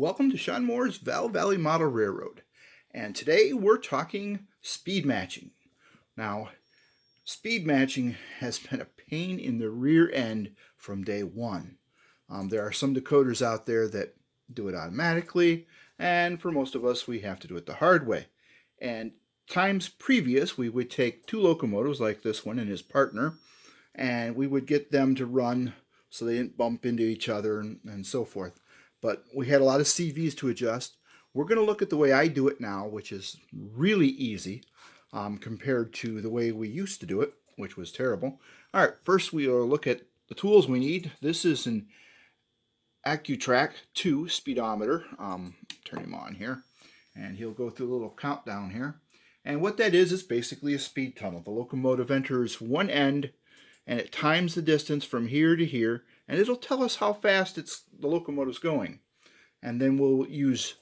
Welcome to Sean Moore's Val Valley Model Railroad, and today we're talking speed matching. Now, speed matching has been a pain in the rear end from day one. There are some decoders out there that do it automatically, and for most of us we have to do it the hard way. And times previous we would take two locomotives like this one and his partner, and we would get them to run so they didn't bump into each other and so forth. But we had a lot of CVs to adjust. We're going to look at the way I do it now, which is really easy compared to the way we used to do it, which was terrible. All right, first we will look at the tools we need. This is an Accutrack 2 speedometer. Turn him on here, and he'll go through a little countdown here. And what that is basically a speed tunnel. The locomotive enters one end, and it times the distance from here to here, and it'll tell us how fast the locomotive's going. And then we'll use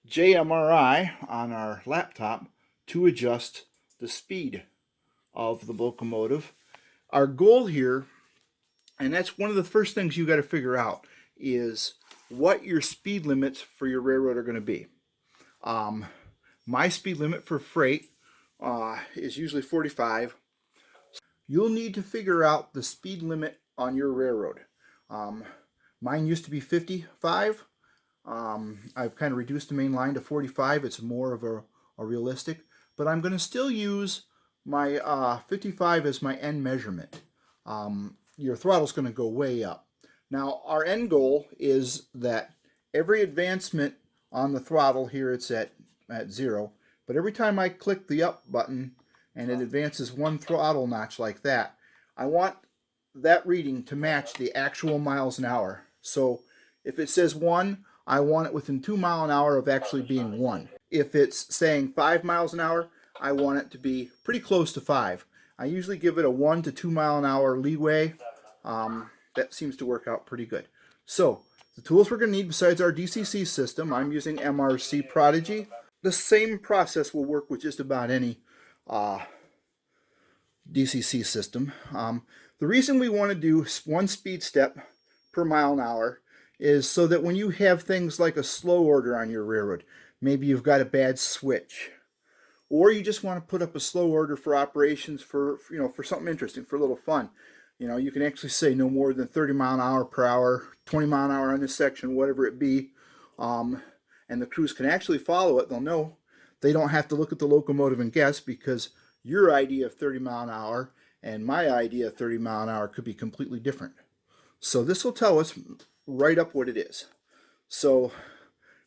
JMRI on our laptop to adjust the speed of the locomotive. Our goal here, and that's one of the first things you got to figure out, is what your speed limits for your railroad are going to be. My speed limit for freight is usually 45. You'll need to figure out the speed limit on your railroad. Mine used to be 55. I've kind of reduced the main line to 45. It's more of a realistic, but I'm going to still use my 55 as my end measurement. Your throttle's going to go way up. Now, our end goal is that every advancement on the throttle here, it's at 0, but every time I click the up button and it advances one throttle notch like that, I want that reading to match the actual miles an hour. So if it says 1, I want it within 2 miles an hour of actually being 1. If it's saying 5 miles an hour, I want it to be pretty close to 5. I usually give it a 1 to 2 mile an hour leeway. That seems to work out pretty good. So the tools we're going to need besides our DCC system, I'm using MRC Prodigy. The same process will work with just about any DCC system. The reason we want to do one speed step per mile an hour is so that when you have things like a slow order on your railroad, maybe you've got a bad switch, or you just want to put up a slow order for operations for something interesting, for a little fun. You can actually say no more than 30 mile an hour per hour, 20 mile an hour on this section, whatever it be, and the crews can actually follow it. They'll know. They don't have to look at the locomotive and guess, because your idea of 30 mile an hour and my idea of 30 mile an hour could be completely different. So this will tell us right up what it is. So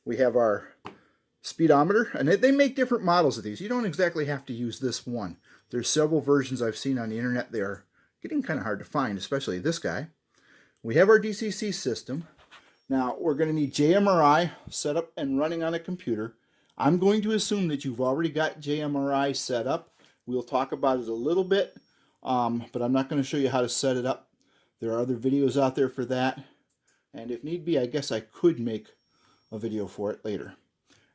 we have our speedometer, and they make different models of these. You don't exactly have to use this one. There's several versions I've seen on the internet. They are getting kind of hard to find, especially this guy. We have our DCC system. Now we're going to need JMRI set up and running on a computer. I'm going to assume that you've already got JMRI set up. We'll talk about it a little bit, but I'm not going to show you how to set it up. There are other videos out there for that, and if need be, I guess I could make a video for it later.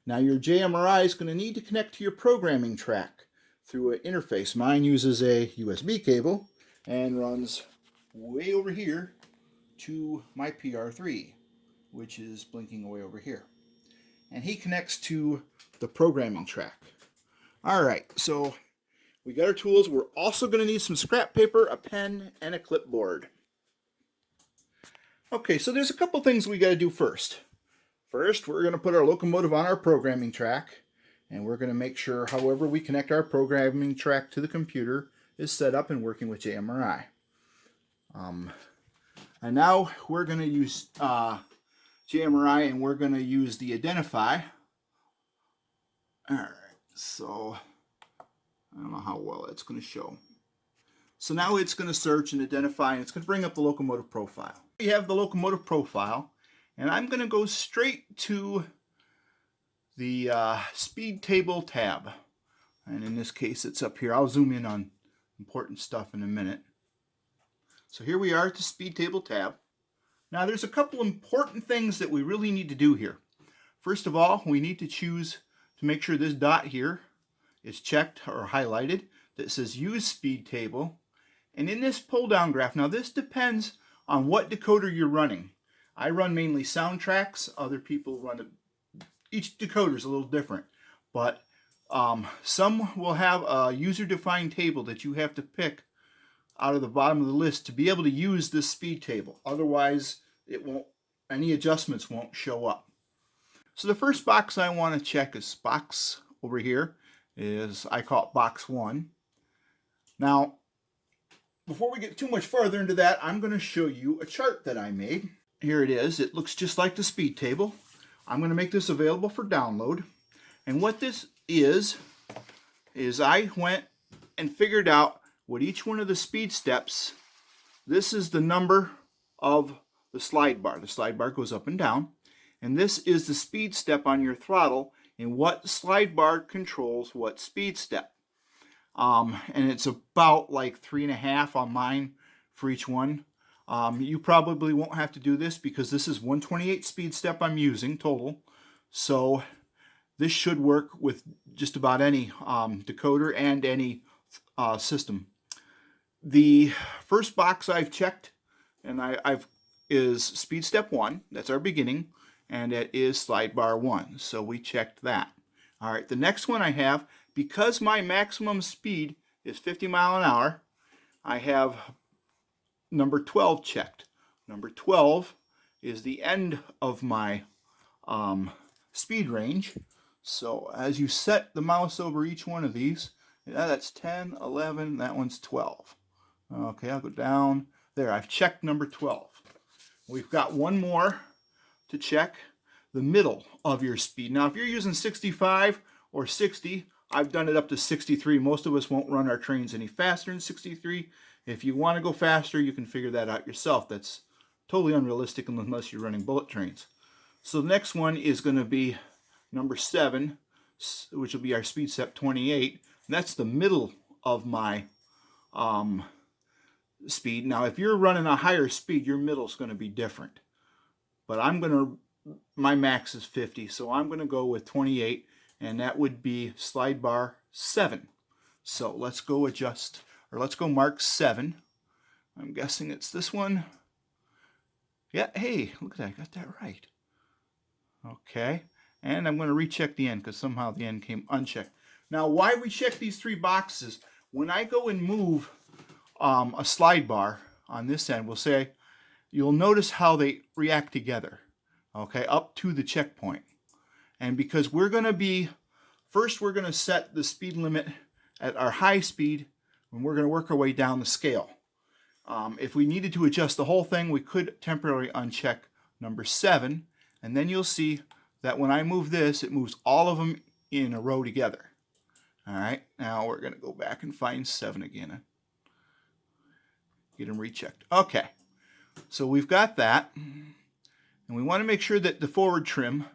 Now your JMRI is going to need to connect to your programming track through an interface. Mine uses a USB cable and runs way over here to my PR3, which is blinking away over here. And he connects to the programming track. All right, so we got our tools. We're also going to need some scrap paper, a pen, and a clipboard. Okay, so there's a couple things we got to do first. First, we're going to put our locomotive on our programming track, and we're going to make sure, however we connect our programming track to the computer, is set up and working with JMRI. And now we're going to use JMRI, and we're going to use the identify. All right, so I don't know how well it's going to show. So now it's going to search and identify, and it's going to bring up the locomotive profile. We have the locomotive profile, and I'm going to go straight to the speed table tab. And in this case, it's up here. I'll zoom in on important stuff in a minute. So here we are at the speed table tab. Now there's a couple important things that we really need to do here. First of all, we need to choose to make sure this dot here is checked or highlighted that says use speed table. And in this pull down graph, now this depends on what decoder you're running. I run mainly soundtracks. Other people run each decoder is a little different, but some will have a user-defined table that you have to pick out of the bottom of the list to be able to use this speed table. Otherwise, it won't. Any adjustments won't show up. So the first box I want to check is box over here. I call it box 1. Now, before we get too much further into that, I'm going to show you a chart that I made. Here it is. It looks just like the speed table. I'm going to make this available for download. And what this is I went and figured out what each one of the speed steps, this is the number of the slide bar. The slide bar goes up and down. And this is the speed step on your throttle and what slide bar controls what speed step. And it's about like 3.5 on mine for each one. You probably won't have to do this because this is 128 speed step I'm using total. So this should work with just about any decoder and any system. The first box I've checked and is speed step 1. That's our beginning. And it is slide bar 1. So we checked that. All right, the next one I have, because my maximum speed is 50 miles an hour, I have number 12 checked. Number 12 is the end of my speed range. So as you set the mouse over each one of these, that's 10, 11, that one's 12. Okay, I'll go down. There, I've checked number 12. We've got one more to check, the middle of your speed. Now, if you're using 65 or 60, I've done it up to 63. Most of us won't run our trains any faster than 63. If you want to go faster, you can figure that out yourself. That's totally unrealistic unless you're running bullet trains. So the next one is going to be number 7, which will be our speed step 28. And that's the middle of my speed. Now, if you're running a higher speed, your middle is going to be different. But my max is 50, so I'm going to go with 28, and that would be slide bar 7. So let's go mark 7. I'm guessing it's this one. Yeah, hey, look at that, I got that right. Okay, and I'm going to recheck the end because somehow the end came unchecked. Now, why we check these 3 boxes, when I go and move a slide bar on this end, we'll say, you'll notice how they react together, okay, up to the checkpoint. And because we're going to set the speed limit at our high speed, and we're going to work our way down the scale. If we needed to adjust the whole thing, we could temporarily uncheck number 7, and then you'll see that when I move this, it moves all of them in a row together. All right, now we're going to go back and find 7 again. Get them rechecked. Okay. So we've got that, and we want to make sure that the forward trim,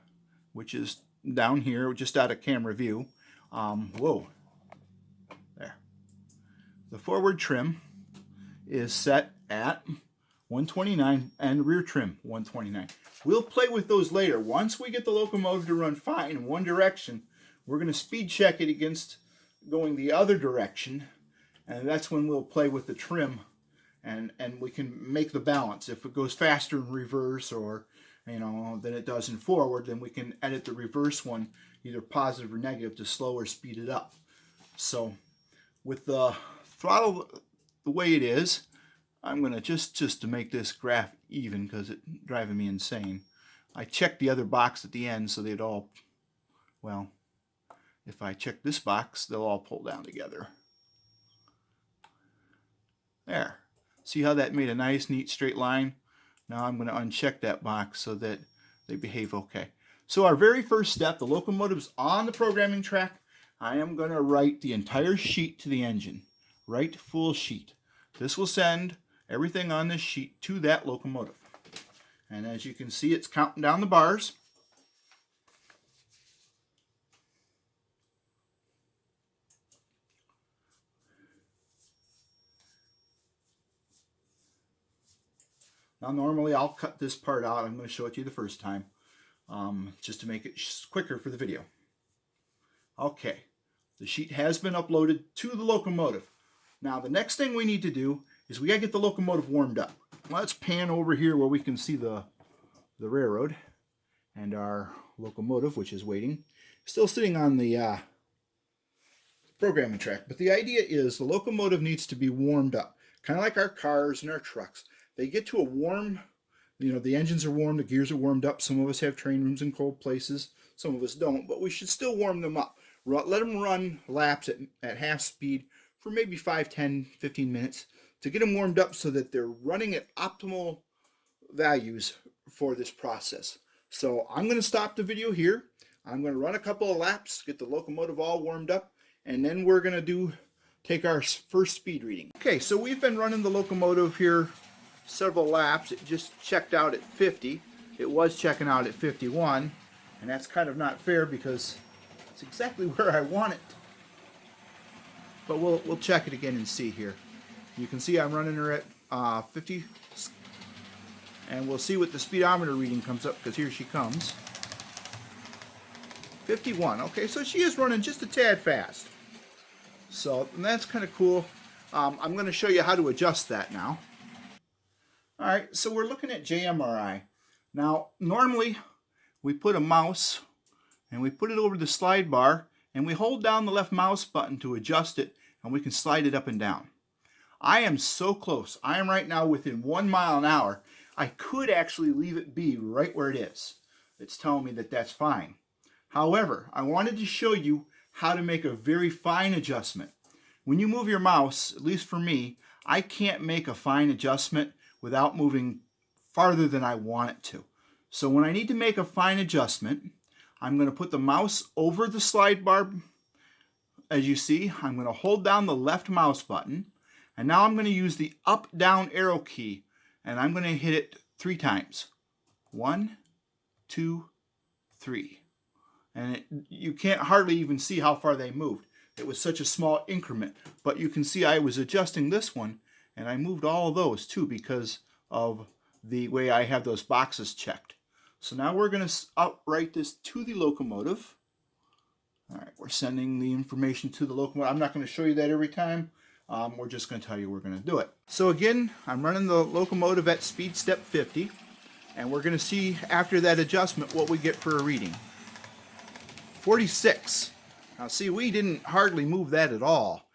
which is down here, just out of camera view, there. The forward trim is set at 129 and rear trim 129. We'll play with those later. Once we get the locomotive to run fine in one direction, we're going to speed check it against going the other direction, and that's when we'll play with the trim. And we can make the balance. If it goes faster in reverse or, than it does in forward, then we can edit the reverse one, either positive or negative, to slow or speed it up. So with the throttle the way it is, I'm going to just to make this graph even because it's driving me insane. I checked the other box at the end so they'd all, well, if I check this box, they'll all pull down together. There. See how that made a nice, neat, straight line? Now I'm going to uncheck that box so that they behave okay. So our very first step, the locomotive's on the programming track. I am going to write the entire sheet to the engine. Write full sheet. This will send everything on this sheet to that locomotive. And as you can see, it's counting down the bars. Now normally I'll cut this part out. I'm going to show it to you the first time just to make it quicker for the video. Okay, the sheet has been uploaded to the locomotive. Now the next thing we need to do is we got to get the locomotive warmed up. Let's pan over here where we can see the railroad. and our locomotive, which is waiting, still sitting on the programming track. But the idea is the locomotive needs to be warmed up, kind of like our cars and our trucks. They get to a warm, the engines are warm, the gears are warmed up. Some of us have train rooms in cold places, some of us don't, but we should still warm them up. Let them run laps at half speed for maybe 5, 10, 15 minutes to get them warmed up so that they're running at optimal values for this process. So I'm going to stop the video here. I'm going to run a couple of laps, get the locomotive all warmed up, and then we're going to take our first speed reading. Okay, so we've been running the locomotive here several laps. It just checked out at 50. It was checking out at 51, and that's kind of not fair because it's exactly where I want it. But we'll check it again and see here. You can see I'm running her at 50, and we'll see what the speedometer reading comes up, because here she comes. 51. Okay, so she is running just a tad fast. So that's kind of cool. I'm going to show you how to adjust that now. All right, so we're looking at JMRI. Now, normally we put a mouse and we put it over the slide bar and we hold down the left mouse button to adjust it, and we can slide it up and down. I am so close. I am right now within 1 mile an hour. I could actually leave it be right where it is. It's telling me that that's fine. However, I wanted to show you how to make a very fine adjustment. When you move your mouse, at least for me, I can't make a fine adjustment without moving farther than I want it to. So when I need to make a fine adjustment, I'm going to put the mouse over the slide bar. As you see, I'm going to hold down the left mouse button, and now I'm going to use the up-down arrow key, and I'm going to hit it 3 times. 1, 2, 3. And you can't hardly even see how far they moved. It was such a small increment. But you can see I was adjusting this one, and I moved all of those too because of the way I have those boxes checked. So now we're going to outright this to the locomotive. All right, we're sending the information to the locomotive. I'm not going to show you that every time. We're just going to tell you we're going to do it. So again, I'm running the locomotive at speed step 50, and we're going to see after that adjustment what we get for a reading. 46. Now see, we didn't hardly move that at all.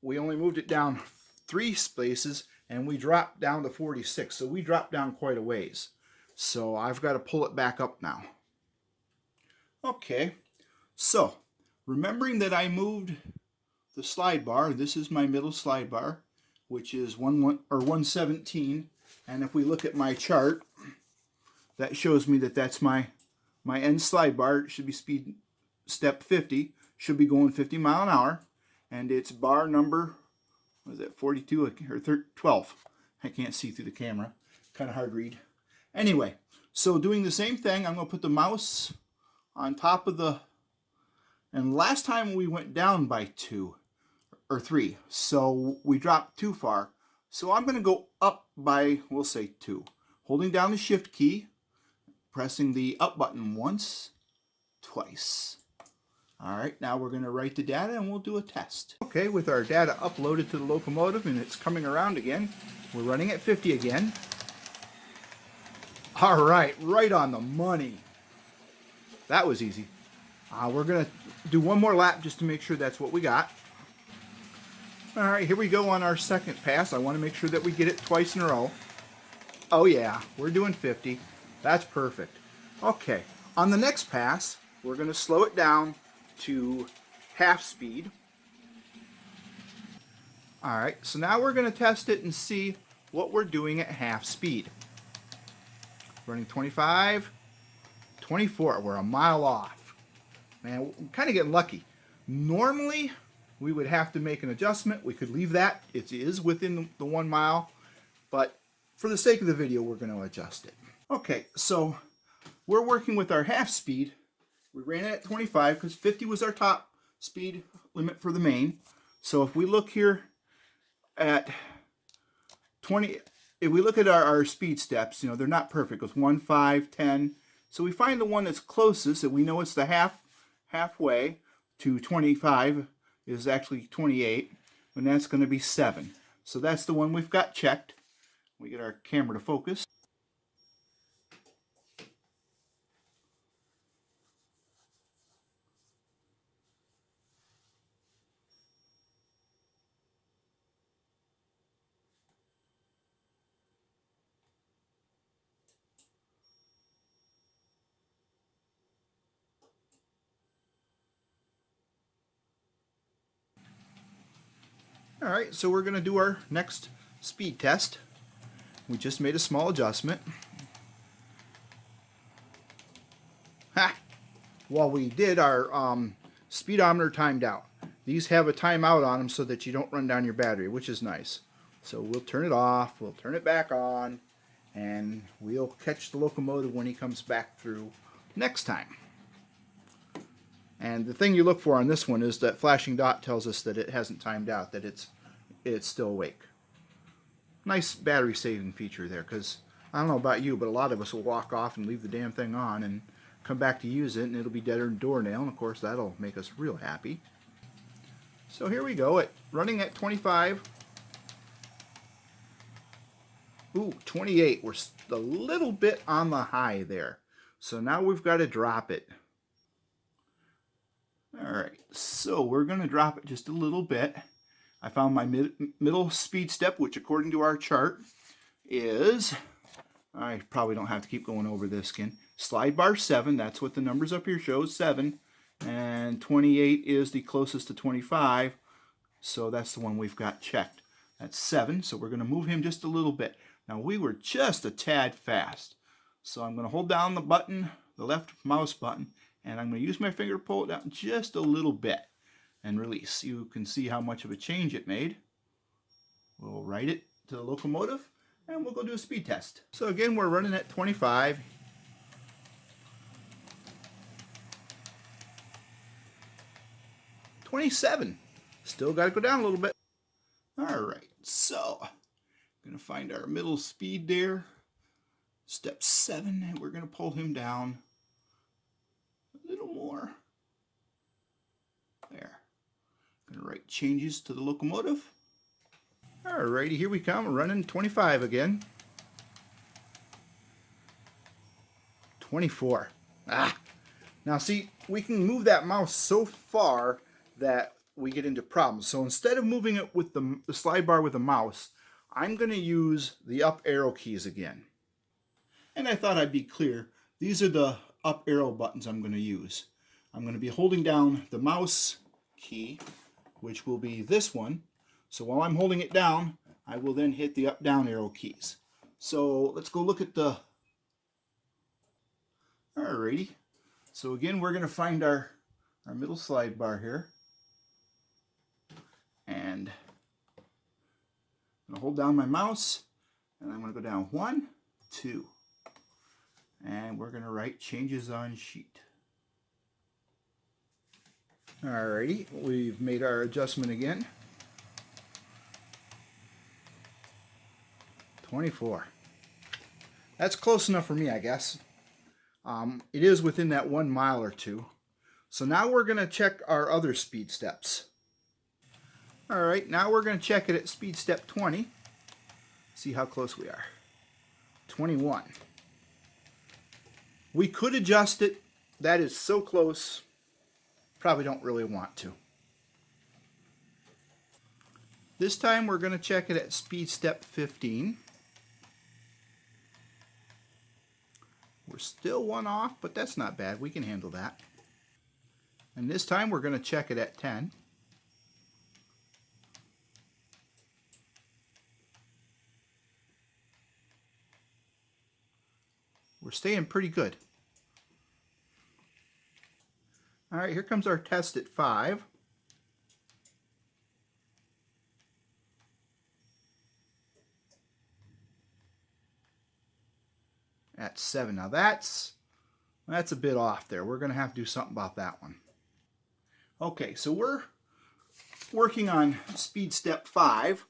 We only moved it down 3 spaces, and we dropped down to 46. So we dropped down quite a ways. So I've got to pull it back up now. Okay, so remembering that I moved the slide bar, this is my middle slide bar, which is 117. And if we look at my chart, that shows me that that's my end slide bar. It should be speed step 50, should be going 50 mile an hour, and it's bar number, what is it, 42 or 12. I can't see through the camera, kind of hard to read. Anyway, so doing the same thing, I'm going to put the mouse on top of the, and last time we went down by 2 or 3, so we dropped too far. So I'm going to go up by, we'll say 2. Holding down the shift key, pressing the up button once, twice. All right, now we're going to write the data and we'll do a test. Okay, with our data uploaded to the locomotive and it's coming around again, we're running at 50 again. All right, right on the money. That was easy. We're going to do one more lap just to make sure that's what we got. All right, here we go on our second pass. I want to make sure that we get it twice in a row. Oh yeah, we're doing 50. That's perfect. Okay, on the next pass, we're going to slow it down to half speed. All right, so now we're going to test it and see what we're doing at half speed. Running 25, 24. We're a mile off. Man, we're kind of getting lucky. Normally, we would have to make an adjustment. We could leave that. It is within the 1 mile, but for the sake of the video, we're going to adjust it. Okay, so we're working with our half speed. We ran it at 25 because 50 was our top speed limit for the main. So if we look here at 20, if we look at our speed steps, they're not perfect. It's 1, 5, 10. So we find the one that's closest, and we know it's the halfway to 25 is actually 28, and that's going to be 7. So that's the one we've got checked. We get our camera to focus. Alright, so we're going to do our next speed test. We just made a small adjustment. Ha! Well, we did our speedometer timed out. These have a timeout on them so that you don't run down your battery, which is nice. So we'll turn it off, we'll turn it back on, and we'll catch the locomotive when he comes back through next time. And the thing you look for on this one is that flashing dot tells us that it hasn't timed out, that it's still awake. Nice battery saving feature there, because I don't know about you, but a lot of us will walk off and leave the damn thing on and come back to use it, and it'll be deader than doornail, and of course that'll make us real happy. So here we go, running at 25. Ooh, 28. We're a little bit on the high there. So now we've got to drop it. Alright, so we're going to drop it just a little bit. I found my middle speed step, which according to our chart is, I probably don't have to keep going over this again, slide bar 7, that's what the numbers up here shows, 7, and 28 is the closest to 25, so that's the one we've got checked. That's 7, so we're going to move him just a little bit. Now we were just a tad fast, so I'm going to hold down the button, the left mouse button, and I'm going to use my finger to pull it down just a little bit and release. You can see how much of a change it made. We'll write it to the locomotive and we'll go do a speed test. So again, we're running at 25. $27. Still got to go down a little bit. Alright, so I'm going to find our middle speed there. Step 7, and we're going to pull him down a little more. There. Going to write changes to the locomotive. Alrighty, here we come, running 25 again. 24. Now see, we can move that mouse so far that we get into problems. So instead of moving it with the slide bar with the mouse, I'm going to use the up arrow keys again. And I thought I'd be clear. These are the up arrow buttons I'm going to use. I'm going to be holding down the mouse key, which will be this one. So while I'm holding it down, I will then hit the up down arrow keys. So let's go look at the... Alrighty. So again, we're going to find our middle slide bar here. And I'm going to hold down my mouse, and I'm going to go down 1, 2. And we're going to write changes on sheet. Alrighty, we've made our adjustment again. 24. That's close enough for me, I guess. It is within that 1 mile or 2. So now we're going to check our other speed steps. Alright, now we're going to check it at speed step 20. See how close we are. 21. We could adjust it. That is so close. Probably don't really want to. This time we're going to check it at speed step 15. We're still 1 off, but that's not bad. We can handle that. And this time we're going to check it at 10. We're staying pretty good. All right, here comes our test at 5. At 7. Now that's a bit off there. We're going to have to do something about that one. Okay, so we're working on speed step 5,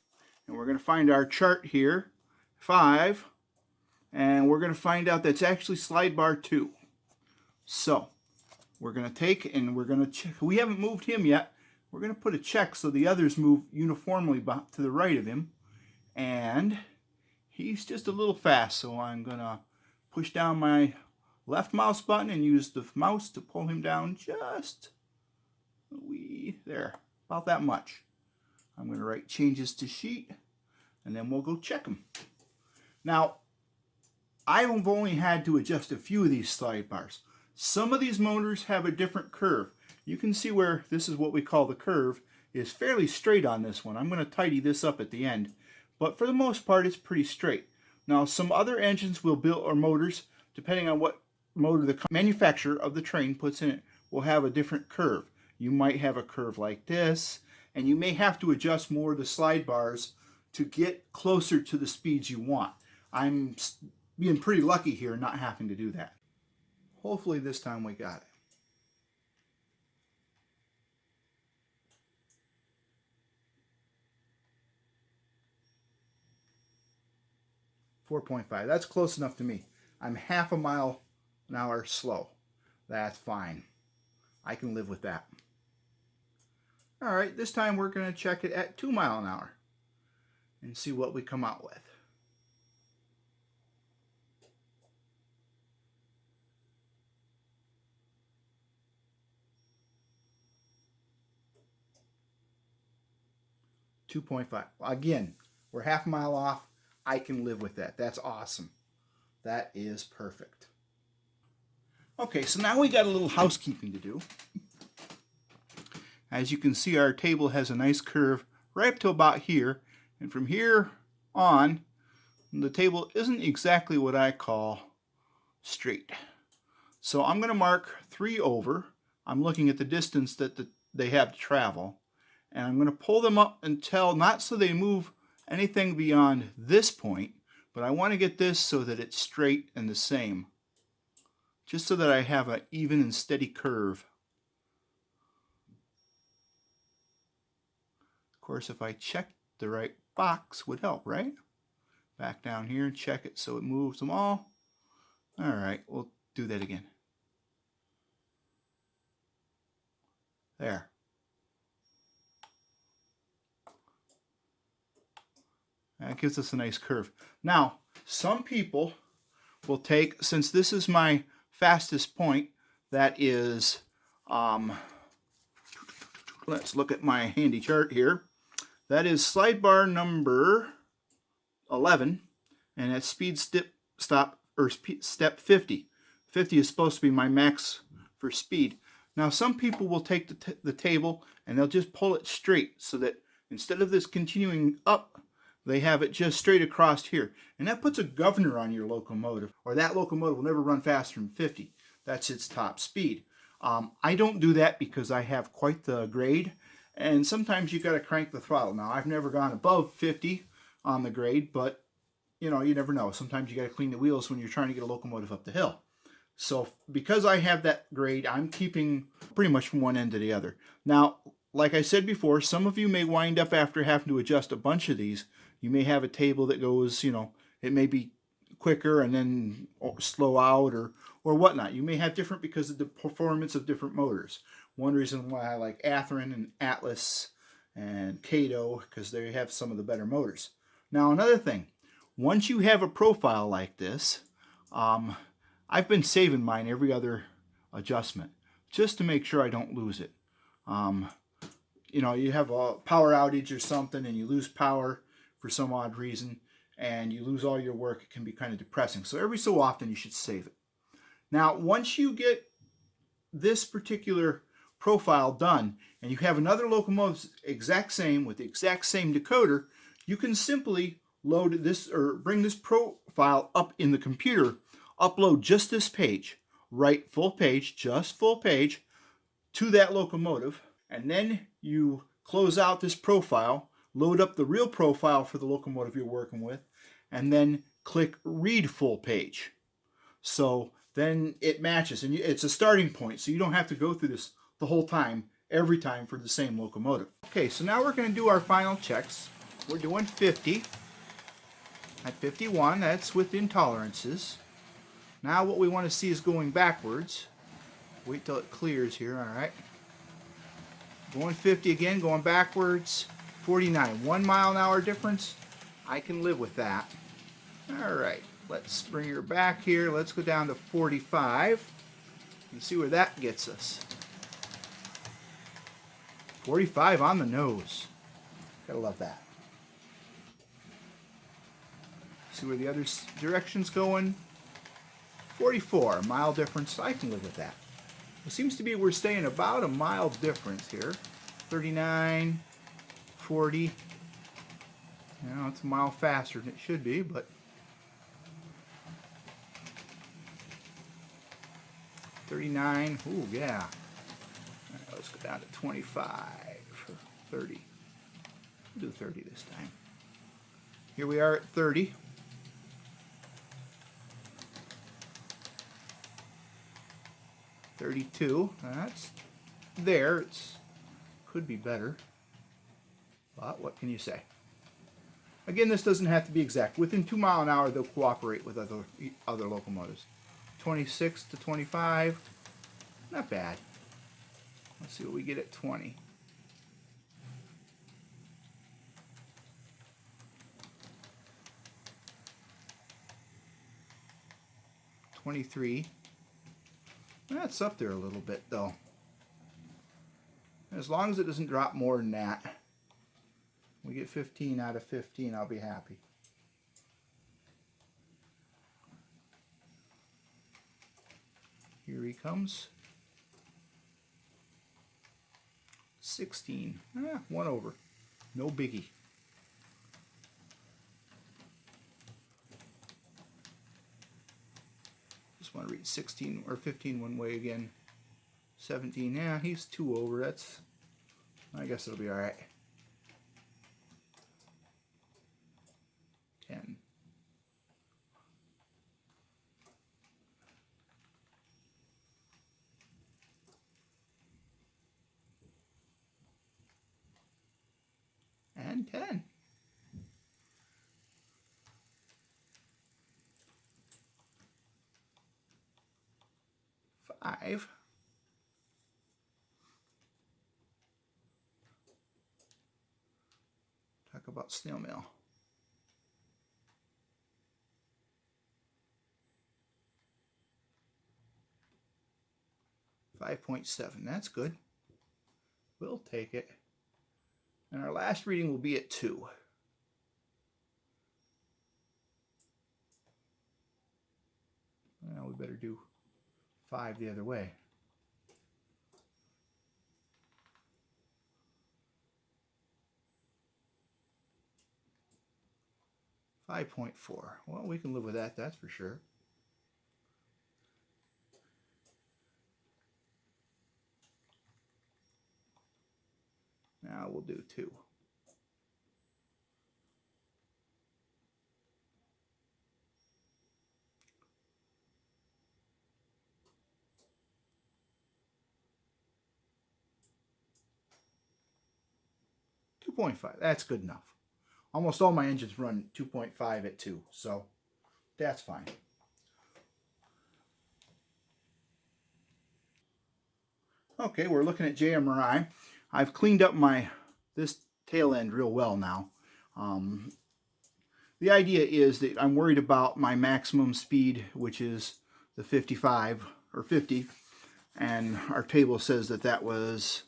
and we're going to find our chart here, 5, and we're going to find out that's actually slide bar 2. So we're going to take and we're going to check. We haven't moved him yet. We're going to put a check so the others move uniformly to the right of him, and he's just a little fast, so I'm going to push down my left mouse button and use the mouse to pull him down just there, about that much. I'm going to write changes to sheet, and then we'll go check them. Now, I've only had to adjust a few of these slide bars. Some of these motors have a different curve. You can see where this is what we call the curve, is fairly straight on this one. I'm going to tidy this up at the end, but for the most part it's pretty straight. Now some other engines will build, or motors, depending on what motor the manufacturer of the train puts in it, will have a different curve. You might have a curve like this, and you may have to adjust more of the slide bars to get closer to the speeds you want. I'm being pretty lucky here not having to do that. Hopefully this time we got it. 4.5. That's close enough to me. I'm half a mile an hour slow. That's fine. I can live with that. All right, this time we're going to check it at 2 miles an hour and see what we come out with. .5. Again, we're half a mile off. I can live with that. That's awesome. That is perfect. Okay, so now we got a little housekeeping to do. As you can see, our table has a nice curve right up to about here, and from here on, the table isn't exactly what I call straight. So I'm going to mark 3 over. I'm looking at the distance that they have to travel, and I'm going to pull them up until, not so they move anything beyond this point, but I want to get this so that it's straight and the same, just so that I have an even and steady curve. Of course, if I check the right box would help, right? Back down here and check it so it moves them all. All right, we'll do that again. There. That gives us a nice curve. Now, some people will take, since this is my fastest point, that is, let's look at my handy chart here. That is slide bar number 11, and that's speed step 50. 50 is supposed to be my max for speed. Now, some people will take the table and they'll just pull it straight so that instead of this continuing up, they have it just straight across here. And that puts a governor on your locomotive, or that locomotive will never run faster than 50. That's its top speed. I don't do that because I have quite the grade, and sometimes you got to crank the throttle. Now, I've never gone above 50 on the grade, but you know, you never know. Sometimes you got to clean the wheels when you're trying to get a locomotive up the hill. So because I have that grade, I'm keeping pretty much from one end to the other. Now, like I said before, some of you may wind up, after having to adjust a bunch of these, you may have a table that goes, you know, it may be quicker and then slow out or whatnot. You may have different because of the performance of different motors. One reason why I like Athearn and Atlas and Cato, because they have some of the better motors. Now, another thing, once you have a profile like this, I've been saving mine every other adjustment just to make sure I don't lose it. You know, you have a power outage or something and you lose power for some odd reason and you lose all your work, it can be kind of depressing. So every so often you should save it. Now, once you get this particular profile done and you have another locomotive exact same with the exact same decoder, you can simply load this or bring this profile up in the computer, upload just this page, write full page, just full page to that locomotive, and then you close out this profile, load up the real profile for the locomotive you're working with, and then click read full page. So then it matches, and it's a starting point, so you don't have to go through this the whole time, every time for the same locomotive. Okay, so now we're going to do our final checks. We're doing 50. At 51, that's within tolerances. Now what we want to see is going backwards. Wait till it clears here, all right. Going 50 again, going backwards. 49, 1 mile an hour difference. I can live with that. All right, let's bring her back here. Let's go down to 45 and see where that gets us. 45 on the nose. Gotta love that. See where the other direction's going. 44, a mile difference. I can live with that. It seems to be we're staying about a mile difference here. 39, 40. It's a mile faster than it should be, but 39. Ooh, yeah. All right, let's go down to 25, 30. We'll do 30 this time. Here we are at 30. That's there. It's could be better, but what can you say? Again, this doesn't have to be exact. Within 2 miles an hour, they'll cooperate with other locomotives. 26 to 25, not bad. Let's see what we get at 20. $23. That's up there a little bit, though. As long as it doesn't drop more than that, we get 15 out of 15, I'll be happy. Here he comes. 16. One over. No biggie. Just want to read 16 or 15 one way again. 17. Yeah, he's 2 over. I guess it'll be all right. 10. And 10. 5. Talk about snail mail. 5.7. That's good. We'll take it. And our last reading will be at 2. Well, we better do 5 the other way. $5.4. Well, we can live with that, that's for sure. Now we'll do 2. $2.5. That's good enough. Almost all my engines run 2.5 at 2, so that's fine. Okay, we're looking at JMRI. I've cleaned up this tail end real well now. The idea is that I'm worried about my maximum speed, which is the 55 or 50, and our table says that that was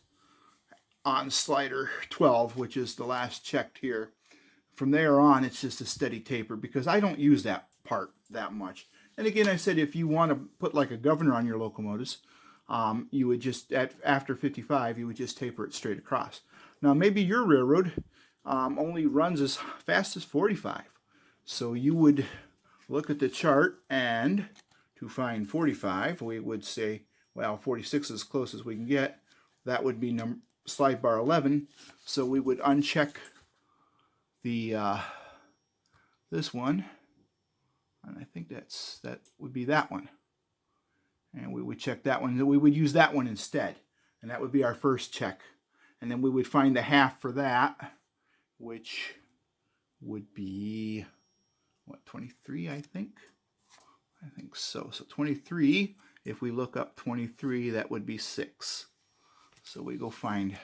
on slider 12, which is the last checked here. From there on, it's just a steady taper because I don't use that part that much. And again, I said if you want to put like a governor on your locomotives, you would just, after 55, you would just taper it straight across. Now, maybe your railroad only runs as fast as 45. So you would look at the chart, and to find 45, we would say, well, 46 is as close as we can get. That would be slide bar 11. So we would uncheck the this one, and I think that would be that one. And we would check that one. We would use that one instead, and that would be our first check. And then we would find the half for that, which would be, what, 23, I think? I think so. So 23, if we look up 23, that would be 6. So we go find,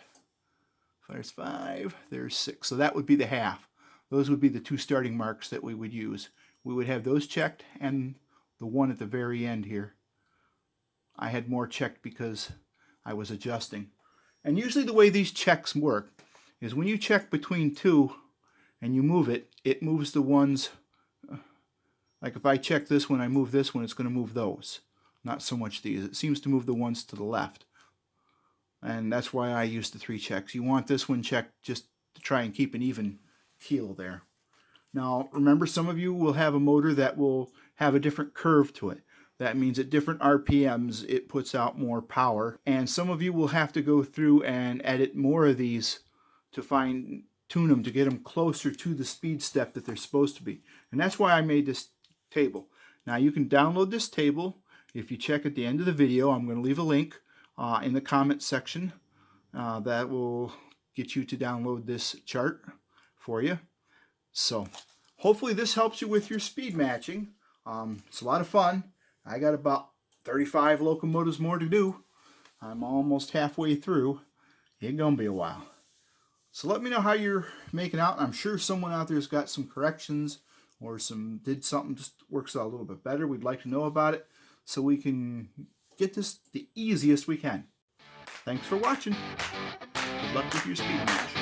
there's 5, there's 6. So that would be the half. Those would be the 2 starting marks that we would use. We would have those checked, and the one at the very end here. I had more checked because I was adjusting. And usually the way these checks work is when you check between 2 and you move it, it moves the ones, like if I check this one, I move this one, it's going to move those. Not so much these. It seems to move the ones to the left. and that's why I use the 3 checks. You want this one checked just to try and keep an even keel there. Now remember, some of you will have a motor that will have a different curve to it. That means at different RPMs it puts out more power, and some of you will have to go through and edit more of these to fine tune them to get them closer to the speed step that they're supposed to be. And that's why I made this table. Now you can download this table. If you check at the end of the video, I'm going to leave a link in the comment section that will get you to download this chart for you. So hopefully this helps you with your speed matching. It's a lot of fun. I got about 35 locomotives more to do. I'm almost halfway through. It's gonna be a while. So let me know how you're making out. I'm sure someone out there's got some corrections or did something just works out a little bit better. We'd like to know about it so we can get this the easiest we can. Thanks for watching. Good luck with your speed match.